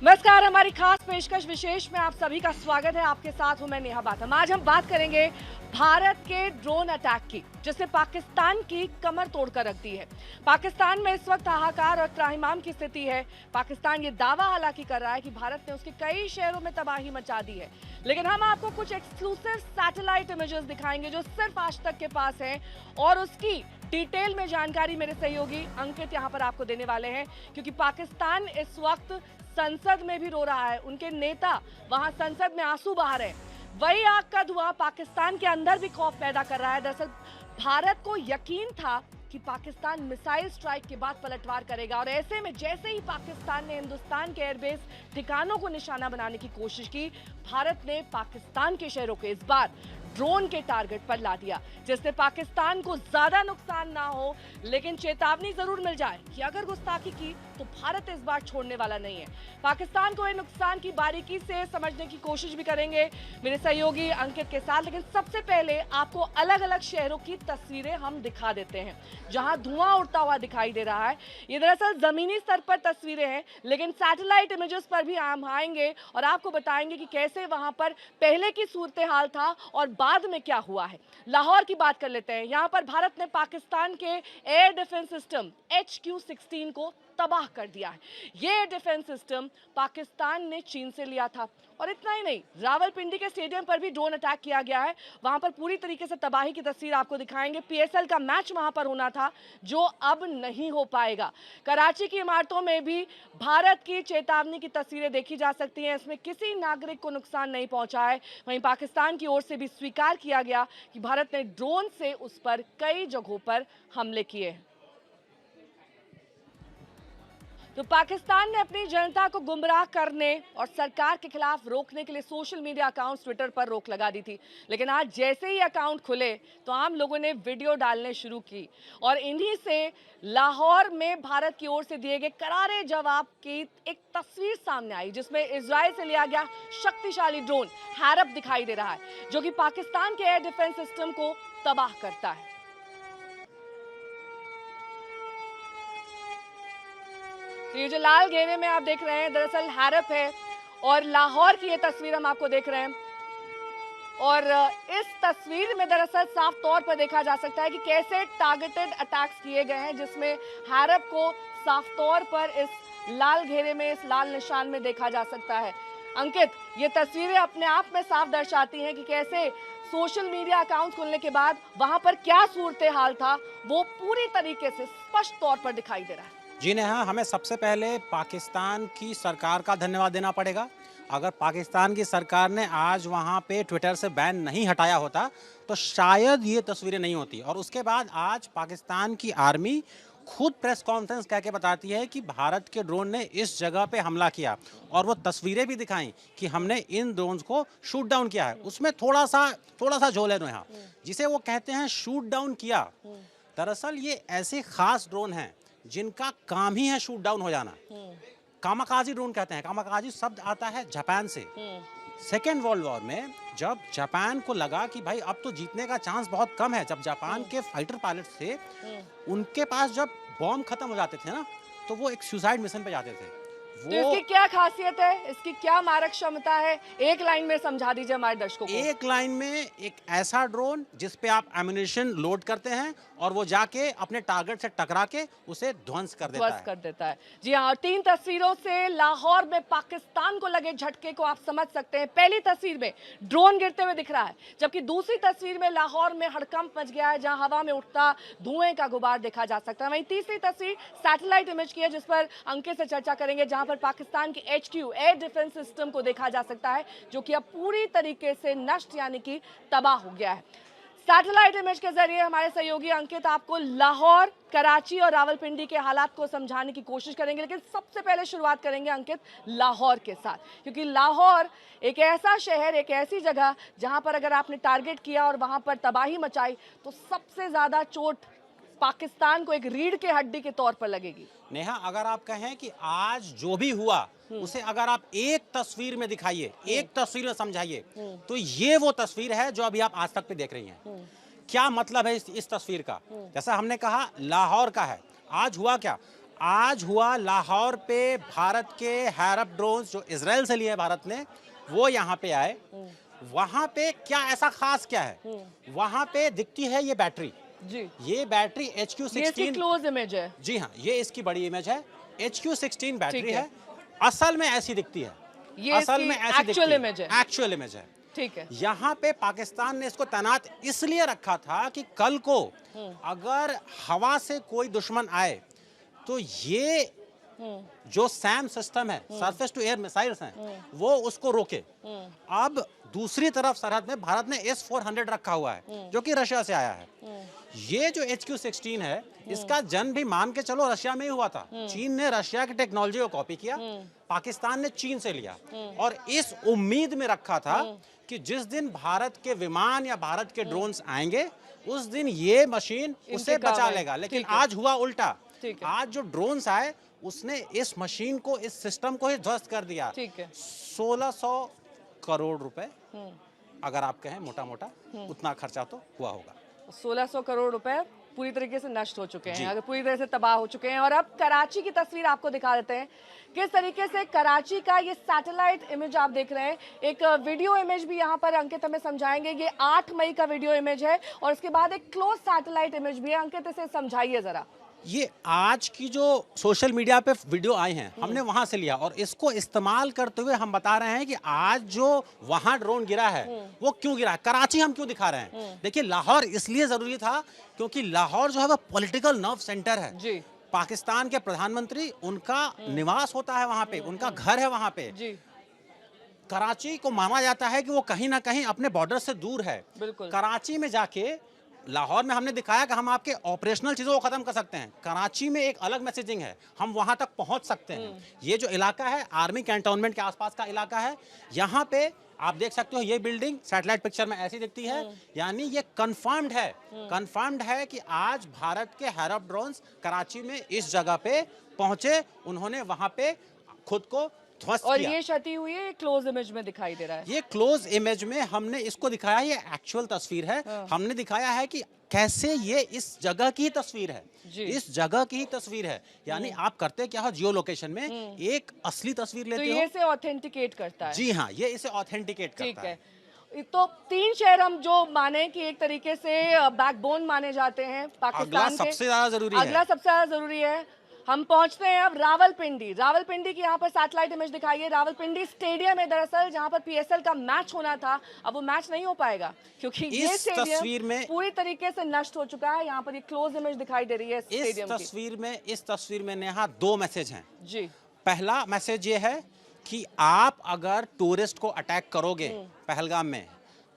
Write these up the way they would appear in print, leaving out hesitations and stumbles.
नमस्कार, हमारी खास पेशकश विशेष में आप सभी का स्वागत है। आपके साथ हूं मैं नेहा बाथम। आज हम बात करेंगे भारत के ड्रोन अटैक की, जिसने पाकिस्तान की कमर तोड़कर रख दी है। पाकिस्तान में इस वक्त हाहाकार और त्राहिमाम की स्थिति है। पाकिस्तान ये दावा हालांकि कर रहा है कि भारत ने उसके कई शहरों में तबाही मचा दी है, लेकिन हम आपको कुछ एक्सक्लूसिव सैटेलाइट इमेजेस दिखाएंगे जो सिर्फ आज तक के पास हैं, और उसकी डिटेल में जानकारी मेरे सहयोगी अंकित यहां पर आपको देने वाले हैं। क्योंकि पाकिस्तान इस वक्त संसद में भी रो रहा है, उनके नेता वहां संसद में आंसू बहा रहे हैं। वही आग का धुआं पाकिस्तान के अंदर भी खौफ पैदा कर रहा है। दरअसल भारत को यकीन था कि पाकिस्तान मिसाइल स्ट्राइक के बाद पलटवार करेगा, और ऐसे में जैसे ही पाकिस्तान ने हिंदुस्तान के एयरबेस ठिकानों को निशाना बनाने की कोशिश की, भारत ने पाकिस्तान के शहरों को इस बार ड्रोन के टारगेट पर ला दिया, जिससे पाकिस्तान को ज्यादा नुकसान ना हो, लेकिन चेतावनी जरूर मिल जाए कि अगर गुस्ताखी की तो भारत इस बार छोड़ने वाला नहीं है। पाकिस्तान को ये नुकसान की बारीकी से समझने की कोशिश भी करेंगे मेरे सहयोगी अंकित के साथ, लेकिन सबसे पहले आपको अलग अलग शहरों की तस्वीरें हम दिखा देते हैं जहां धुआं उड़ता हुआ दिखाई दे रहा है। ये दरअसल जमीनी स्तर पर तस्वीरें हैं, लेकिन सैटेलाइट इमेजेस पर भी हम आएंगे और आपको बताएंगे कि कैसे वहां पर पहले की सूरत हाल था और बाद में क्या हुआ है। लाहौर की बात कर लेते हैं। यहां पर भारत ने पाकिस्तान के एयर डिफेंस सिस्टम HQ-16 को तबाह कर दिया है। ये डिफेंस सिस्टम पाकिस्तान ने चीन से लिया था, और इतना ही नहीं, रावलपिंडी के स्टेडियम पर भी ड्रोन अटैक किया गया है। वहां पर पूरी तरीके से तबाही की तस्वीर आपको दिखाएंगे। PSL का मैच वहां पर होना था, जो अब नहीं हो पाएगा। कराची की इमारतों में भी भारत की चेतावनी की तस्वीरें देखी जा सकती हैं। इसमें किसी नागरिक को नुकसान नहीं पहुंचा है। वहीं पाकिस्तान की ओर से भी स्वीकार किया गया कि भारत ने ड्रोन से उस पर कई जगहों पर हमले किए हैं। तो पाकिस्तान ने अपनी जनता को गुमराह करने और सरकार के खिलाफ रोकने के लिए सोशल मीडिया अकाउंट्स ट्विटर पर रोक लगा दी थी, लेकिन आज जैसे ही अकाउंट खुले तो आम लोगों ने वीडियो डालने शुरू की, और इन्हीं से लाहौर में भारत की ओर से दिए गए करारे जवाब की एक तस्वीर सामने आई, जिसमें इजराइल से लिया गया शक्तिशाली ड्रोन हैरप दिखाई दे रहा है, जो कि पाकिस्तान के एयर डिफेंस सिस्टम को तबाह करता है। तो ये जो लाल घेरे में आप देख रहे हैं, दरअसल हैरप है, और लाहौर की ये तस्वीर हम आपको देख रहे हैं। और इस तस्वीर में दरअसल साफ तौर पर देखा जा सकता है कि कैसे टारगेटेड अटैक्स किए गए हैं, जिसमें हैरप को साफ तौर पर इस लाल घेरे में, इस लाल निशान में देखा जा सकता है। अंकित, ये तस्वीरें अपने आप में साफ दर्शाती हैं कि कैसे सोशल मीडिया अकाउंट खुलने के बाद वहां पर क्या सूरत हाल था, वो पूरी तरीके से स्पष्ट तौर पर दिखाई दे रहा है। जी नेहा, हमें सबसे पहले पाकिस्तान की सरकार का धन्यवाद देना पड़ेगा। अगर पाकिस्तान की सरकार ने आज वहाँ पे ट्विटर से बैन नहीं हटाया होता तो शायद ये तस्वीरें नहीं होती। और उसके बाद आज पाकिस्तान की आर्मी खुद प्रेस कॉन्फ्रेंस कह के बताती है कि भारत के ड्रोन ने इस जगह पे हमला किया, और वो तस्वीरें भी दिखाई कि हमने इन ड्रोन्स को शूट डाउन किया है। उसमें थोड़ा सा झोल है यहाँ, जिसे वो कहते हैं शूट डाउन किया। दरअसल ये ऐसे खास ड्रोन हैं जिनका काम ही है शूट डाउन हो जाना। कामाकाजी ड्रोन कहते हैं। कामाकाजी शब्द आता है जापान से। सेकेंड वर्ल्ड वॉर में जब जापान को लगा कि भाई अब तो जीतने का चांस बहुत कम है, जब जापान के फाइटर पायलट थे, उनके पास जब बॉम्ब खत्म हो जाते थे ना, तो वो एक सुसाइड मिशन पे जाते थे। तो इसकी क्या खासियत है, इसकी क्या मारक क्षमता है, एक लाइन में समझा दीजिए हमारे दर्शकों को। एक लाइन में, एक ऐसा ड्रोन जिस पे आप एम्युनिशन लोड करते हैं और वो जाके अपने टारगेट से टकरा के उसे ध्वंस कर देता है। जी हाँ, 3 तस्वीरों से लाहौर में पाकिस्तान को लगे झटके को आप समझ सकते हैं। पहली तस्वीर में ड्रोन गिरते हुए दिख रहा है, जबकि दूसरी तस्वीर में लाहौर में हड़कंप मच गया है, जहां हवा में उठता धुएं का गुबार देखा जा सकता है। वहीं तीसरी तस्वीर सैटेलाइट इमेज की है, जिस पर अंकित से चर्चा करेंगे, जहां पर पाकिस्तान के HQ एयर डिफेंस सिस्टम को देखा जा सकता है, जो कि अब पूरी तरीके से नष्ट यानी कि तबाह हो गया है। सैटेलाइट इमेज के जरिए हमारे सहयोगी अंकित आपको लाहौर, कराची और रावलपिंडी के हालात को समझाने की कोशिश करेंगे, लेकिन सबसे पहले शुरुआत करेंगे अंकित लाहौर के साथ, क्योंकि लाहौर एक ऐसा शहर, एक ऐसी जगह जहां पर अगर आपने टारगेट किया और वहां पर तबाही मचाई तो सबसे ज्यादा चोट पाकिस्तान को एक रीढ़ के हड्डी के तौर पर लगेगी। नेहा, अगर आप कहें कि आज जो भी हुआ उसे अगर आप एक तस्वीर में दिखाइए, एक तस्वीर में समझाइए, तो ये वो तस्वीर है जो अभी आप आज तक पे देख रही हैं। क्या मतलब है इस तस्वीर का? जैसा हमने कहा लाहौर का है। आज हुआ क्या, आज हुआ लाहौर पे भारत के हैरप ड्रोन्स जो इजराइल से लिए भारत ने, वो यहाँ पे आए। वहाँ पे क्या ऐसा खास क्या है, वहाँ पे दिखती है ये बैटरी जी, ये बैटरी ये इसकी HQ16 क्लोज इमेज है। जी हाँ, ये इसकी बड़ी इमेज है। HQ16 बैटरी ठीक है। है, असल में ऐसी दिखती है, ये असल इसकी में ऐसी दिखती actual है, image है। एक्चुअल इमेज है। ठीक है। यहाँ पे पाकिस्तान ने इसको तैनात इसलिए रखा था कि कल को अगर हवा से कोई दुश्मन आए तो ये जो सैम सिस्टम है, सरफेस टू एयर मिसाइल्स हैं, वो उसको रोके। अब दूसरी तरफ सरहद में भारत ने S-400 रखा हुआ है जो कि रशिया से आया है। ये जो HQ16 है, इसका जन्म भी मान के चलो रशिया में ही हुआ था। चीन ने रशिया की टेक्नोलॉजी को कॉपी किया, पाकिस्तान ने चीन से लिया और इस उम्मीद में रखा था कि जिस दिन भारत के विमान या भारत के ड्रोन्स आएंगे उस दिन ये मशीन उसे इनके काम बचा आए। लेगा। लेकिन ठीक है। आज हुआ उल्टा। ठीक है। आज जो ड्रोन्स आए उसने इस मशीन को, इस सिस्टम को ही ध्वस्त कर दिया। ठीक है। 1600 करोड़ रुपए, अगर आप कहें मोटा मोटा उतना खर्चा तो हुआ होगा। 1600 करोड़ रुपए पूरी तरीके से नष्ट हो चुके जी। हैं, अगर पूरी तरह से तबाह हो चुके हैं। और अब कराची की तस्वीर आपको दिखा देते हैं किस तरीके से कराची का ये सैटेलाइट इमेज आप देख रहे हैं। एक वीडियो इमेज भी यहाँ पर अंकित हमें समझाएंगे। ये 8 मई का वीडियो इमेज है और उसके बाद एक क्लोज सैटेलाइट इमेज भी है। अंकित इसे समझाइए जरा। ये आज की जो सोशल मीडिया पे वीडियो आए हैं हमने वहां से लिया और इसको इस्तेमाल करते हुए हम बता रहे हैं कि आज जो वहां ड्रोन गिरा है वो क्यों गिरा है, कराची हम क्यों दिखा रहे हैं। देखिए, लाहौर इसलिए जरूरी था क्योंकि लाहौर जो है वो पॉलिटिकल नर्व सेंटर है जी। पाकिस्तान के प्रधानमंत्री, उनका निवास होता है वहां पे, उनका घर है वहां पे। जी कराची को माना जाता है कि वो कहीं ना कहीं अपने बॉर्डर से दूर है। बिल्कुल। कराची में जाके, लाहौर में हमने दिखाया कि हम आपके ऑपरेशनल चीज़ों को ख़त्म कर सकते हैं। कराची में एक अलग मैसेजिंग है, हम वहाँ तक पहुँच सकते हैं। ये जो इलाका है आर्मी कैंटोनमेंट के आसपास का इलाका है। यहाँ पे आप देख सकते हो, ये बिल्डिंग सैटेलाइट पिक्चर में ऐसी दिखती है। यानी ये कंफर्म्ड है कि आज भारत के हैरप ड्रोन्स कराची में इस जगह पे पहुँचे, उन्होंने वहाँ पे खुद को ध्वस्त और किया। ये क्षति हुई है, क्लोज इमेज में दिखाई दे रहा है। ये क्लोज इमेज में हमने इसको दिखाया, ये एक्चुअल तस्वीर है। हमने दिखाया है कि कैसे ये इस जगह की तस्वीर है, जी। इस जगह की ही तस्वीर है। यानी आप करते क्या हो, जियो लोकेशन में एक असली तस्वीर तो लेते ये हो। इसे ऑथेंटिकेट करता है। जी हाँ, ये इसे ऑथेंटिकेट ठीक करता है। है। तो 3 शहर हम जो माने कि एक तरीके से बैकबोन माने जाते हैं पाकिस्तान अगला के। सबसे ज्यादा जरूरी अगला है। सबसे ज्यादा जरूरी है। हम पहुंचते हैं अब रावलपिंडी। रावलपिंडी की यहाँ पर सैटेलाइट इमेज दिखाई है। रावलपिंडी स्टेडियम है दरअसल, जहाँ पर PSL का मैच होना था। अब वो मैच नहीं हो पाएगा क्योंकि ये इस तस्वीर स्टेडियम में पूरी तरीके से नष्ट हो चुका है। यहाँ पर ये क्लोज इमेज दिखाई दे रही है इस स्टेडियम की। तस्वीर में नेहा 2 मैसेज हैं। जी। पहला मैसेज ये है कि आप अगर टूरिस्ट को अटैक करोगे पहलगाम में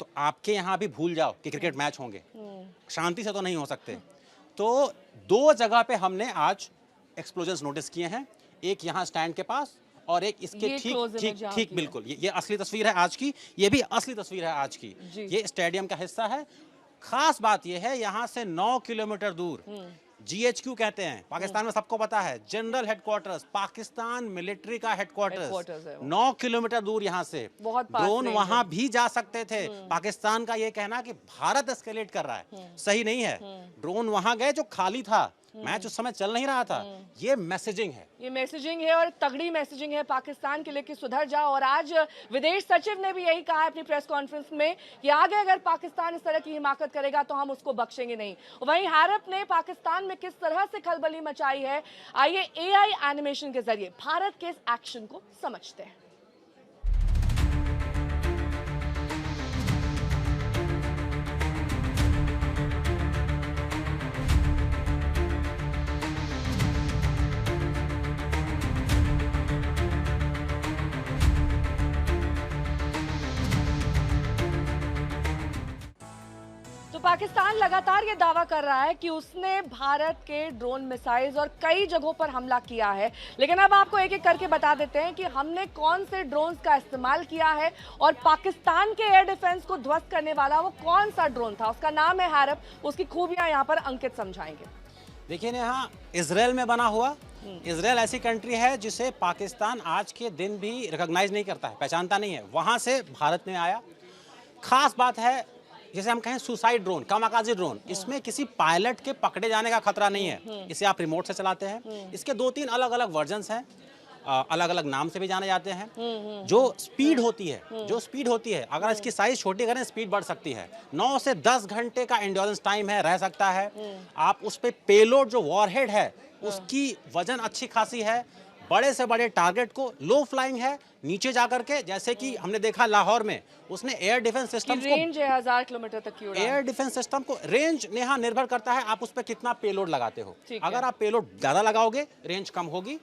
तो आपके यहाँ भी भूल जाओ कि क्रिकेट मैच होंगे, शांति से तो नहीं हो सकते। तो 2 जगह पे हमने आज एक्सप्लोजन्स नोटिस किए हैं, एक यहाँ स्टैंड के पास और एक इसके ये close image यहाँ की ठीक है। बिल्कुल। ये असली तस्वीर है आज की, ये भी असली तस्वीर है आज की। जी। ये स्टेडियम का हिस्सा है। खास बात ये है, यहाँ से 9 किलोमीटर दूर GHQ कहते हैं, पाकिस्तान में सबको पता है, जनरल हेडक्वार्टर्स, पाकिस्तान मिलिट्री का Headquarters हेडक्वार्टर्स है वो। 9 किलोमीटर दूर यहाँ से। बहुत पास ड्रोन range वहां भी जा सकते थे। पाकिस्तान का ये कहना कि भारत एस्केलेट कर रहा है, सही नहीं है। ड्रोन वहां गए जो खाली था, मैच उस समय चल नहीं रहा था। ये मैसेजिंग है, ये मैसेजिंग है और तगड़ी मैसेजिंग है पाकिस्तान के लिए कि सुधर जाओ। और आज विदेश सचिव ने भी यही कहा है अपनी प्रेस कॉन्फ्रेंस में कि आगे अगर पाकिस्तान इस तरह की हिमाकत करेगा तो हम उसको बख्शेंगे नहीं। वहीं हैरप ने पाकिस्तान में किस तरह से खलबली मचाई है, आइए AI एनिमेशन के जरिए भारत के इस एक्शन को समझते हैं। पाकिस्तान लगातार ये दावा कर रहा है कि उसने भारत के ड्रोन मिसाइल्स और कई जगहों पर हमला किया है, लेकिन अब आपको एक एक करके बता देते हैं कि हमने कौन से ड्रोन्स का इस्तेमाल किया है और पाकिस्तान के एयर डिफेंस को ध्वस्त करने वाला वो कौन सा ड्रोन था। उसका नाम है हैरप, उसकी खूबियां यहाँ पर अंकित समझाएंगे। देखिए यहाँ इजराइल में बना हुआ, इजराइल ऐसी कंट्री है जिसे पाकिस्तान आज के दिन भी रिकॉग्नाइज नहीं करता है, पहचानता नहीं है। वहाँ से भारत में आया। खास बात है जैसे हम कहें सुसाइड ड्रोन, कामाकाजी ड्रोन, इसमें किसी पायलट के पकड़े जाने का खतरा नहीं है। इसे आप रिमोट से चलाते हैं। इसके 2-3 अलग-अलग वर्जन्स हैं, अलग-अलग नाम से भी जाने जाते हैं। जो स्पीड होती है, अगर इसकी साइज छोटी करें स्पीड बढ़ सकती है। 9 से 10 घंटे का एंड्योरेंस टाइम है, रह सकता है। आप उस पे पेलोड जो वॉरहेड है उसकी वजन अच्छी खासी है। बड़े से बड़े टारगेट को, लो फ्लाइंग है, नीचे जाकर के, जैसे कि हमने देखा लाहौर में, उसने एयर डिफेंस सिस्टम को, रेंज है 1000 किलोमीटर तक की उड़ान। एयर डिफेंस सिस्टम को रेंज नेहा निर्भर करता है आप उस पर कितना पेलोड लगाते हो। अगर आप पेलोड ज्यादा लगाओगे रेंज कम होगी।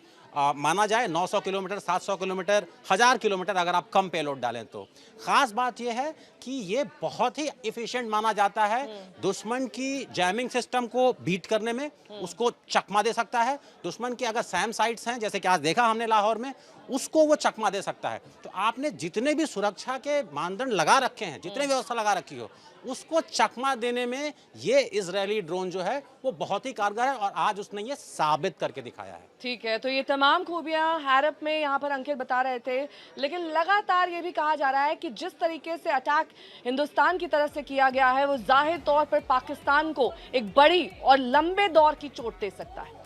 माना जाए 900 किलोमीटर, 700 किलोमीटर, 1000 किलोमीटर अगर आप कम पेलोड डालें तो। खास बात यह है कि ये बहुत ही इफिशिएंट माना जाता है। दुश्मन की जैमिंग सिस्टम को बीट करने में उसको चकमा दे सकता है। दुश्मन की अगर सैम साइट्स हैं, जैसे कि आज देखा हमने लाहौर में, उसको वो चकमा दे सकता है। तो आपने जितने भी सुरक्षा के मानदंड लगा रखे हैं, जितने व्यवस्था लगा रखी हो, उसको चकमा देने में ये इजरायली ड्रोन जो है वो बहुत ही कारगर है और आज उसने ये साबित करके दिखाया है। ठीक है, तो ये तमाम खूबियां हैरप में यहाँ पर अंकित बता रहे थे, लेकिन लगातार ये भी कहा जा रहा है कि जिस तरीके से अटैक हिंदुस्तान की तरफ से किया गया है वो जाहिर तौर पर पाकिस्तान को एक बड़ी और लंबे दौर की चोट दे सकता है।